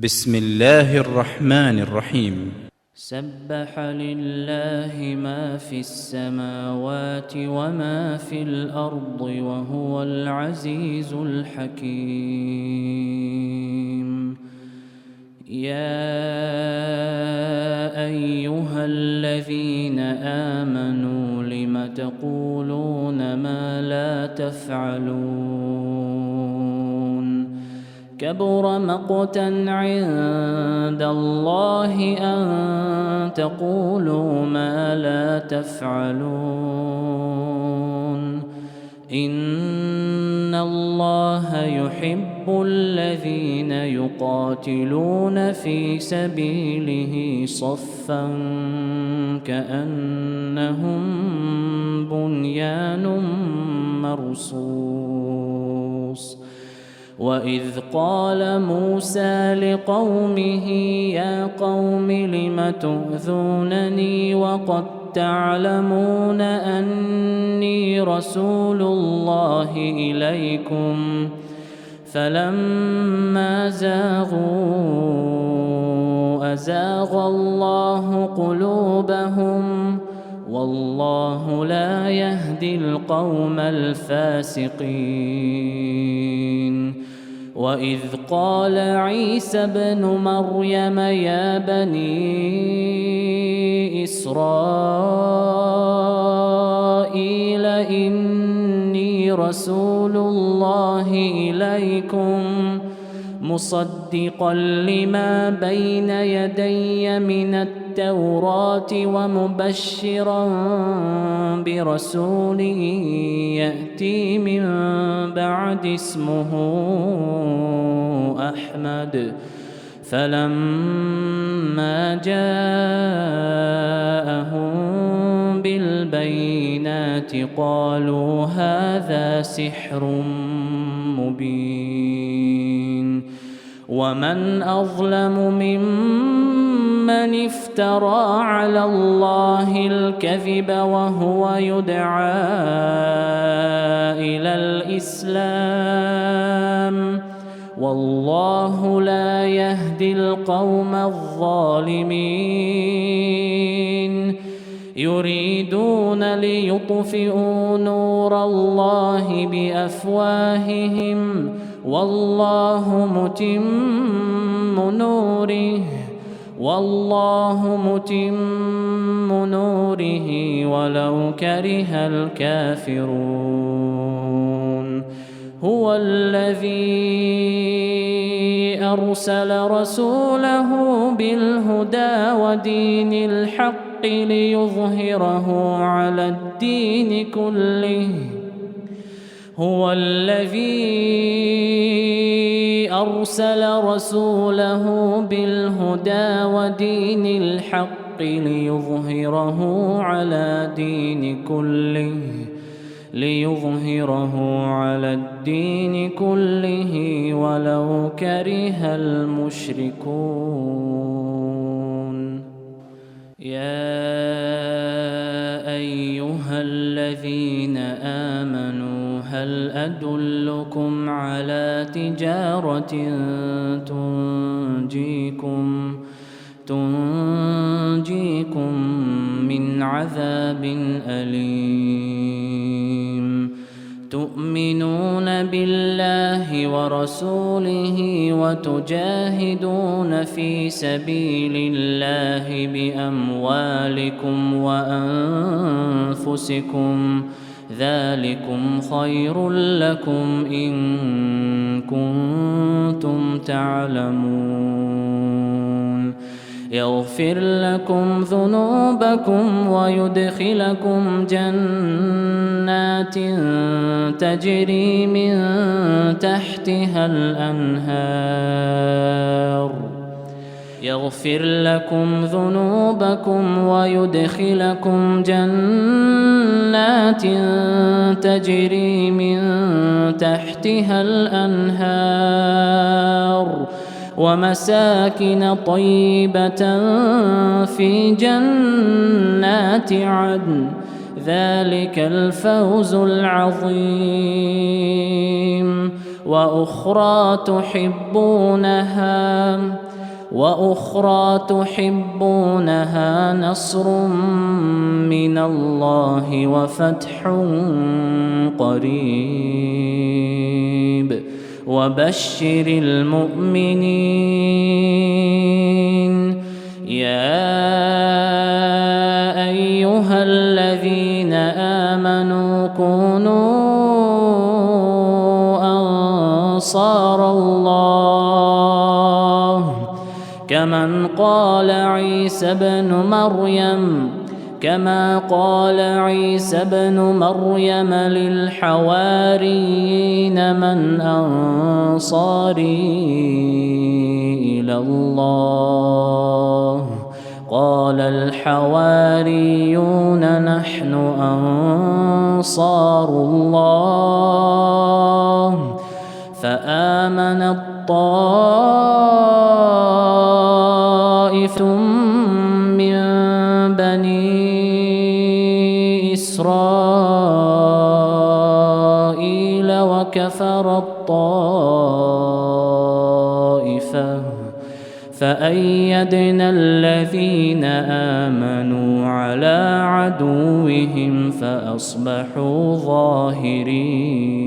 بسم الله الرحمن الرحيم. سبح لله ما في السماوات وما في الأرض وهو العزيز الحكيم. يا أيها الذين آمنوا لم تقولون ما لا تفعلون؟ كبر مقتا عند الله أن تقولوا ما لا تفعلون. إن الله يحب الذين يقاتلون في سبيله صفا كأنهم بنيان مرصوص. وإذ قال موسى لقومه يا قوم لم تؤذونني وقد تعلمون أني رسول الله إليكم فلما زاغوا أزاغ الله قلوبهم والله لا يهدي القوم الفاسقين. وإذ قال عيسى ابن مريم يا بني إسرائيل إني رسول الله إليكم مصدقا لما بين يدي من التوراة ومبشرا برسول يأتي من بعد اسمه أحمد. فلما جاءهم بالبينات قالوا هذا سحر مبين. ومن أظلم ممن افترى على الله الكذب وهو يدعى إلى الإسلام والله لا يهدي القوم الظالمين. يريدون ليطفئوا نور الله بأفواههم والله متم نوره ولو كره الكافرون. هو الذي أرسل رسوله بالهدى ودين الحق ليظهره على الدين كله. هو الذي أرسل رسوله بالهدى ودين الحق ليظهره على الدين كله ولو كره المشركون. يا أيها الذين آمنوا هل أدلكم على تجارة تنجيكم من عذاب أليم. تؤمنون بالله ورسوله وتجاهدون في سبيل الله بأموالكم وأنفسكم ذلكم خير لكم إن كنتم تعلمون. يغفر لكم ذنوبكم ويدخلكم جنات تجري من تحتها الأنهار. يغفر لكم ذنوبكم ويدخلكم جنات تجري من تحتها الأنهار ومساكن طيبة في جنات عدن ذلك الفوز العظيم. وأخرى تحبونها نصر من الله وفتح قريب وبشر المؤمنين. يا أيها الذين آمنوا كونوا أنصار الله كما قال عيسى بن مريم للحواريين من أنصاري إلى الله قال الحواريون نحن أنصار الله فآمنت طائفة من بني إسرائيل وكفرت طائفة فأيدنا الذين آمنوا على عدوهم فأصبحوا ظاهرين.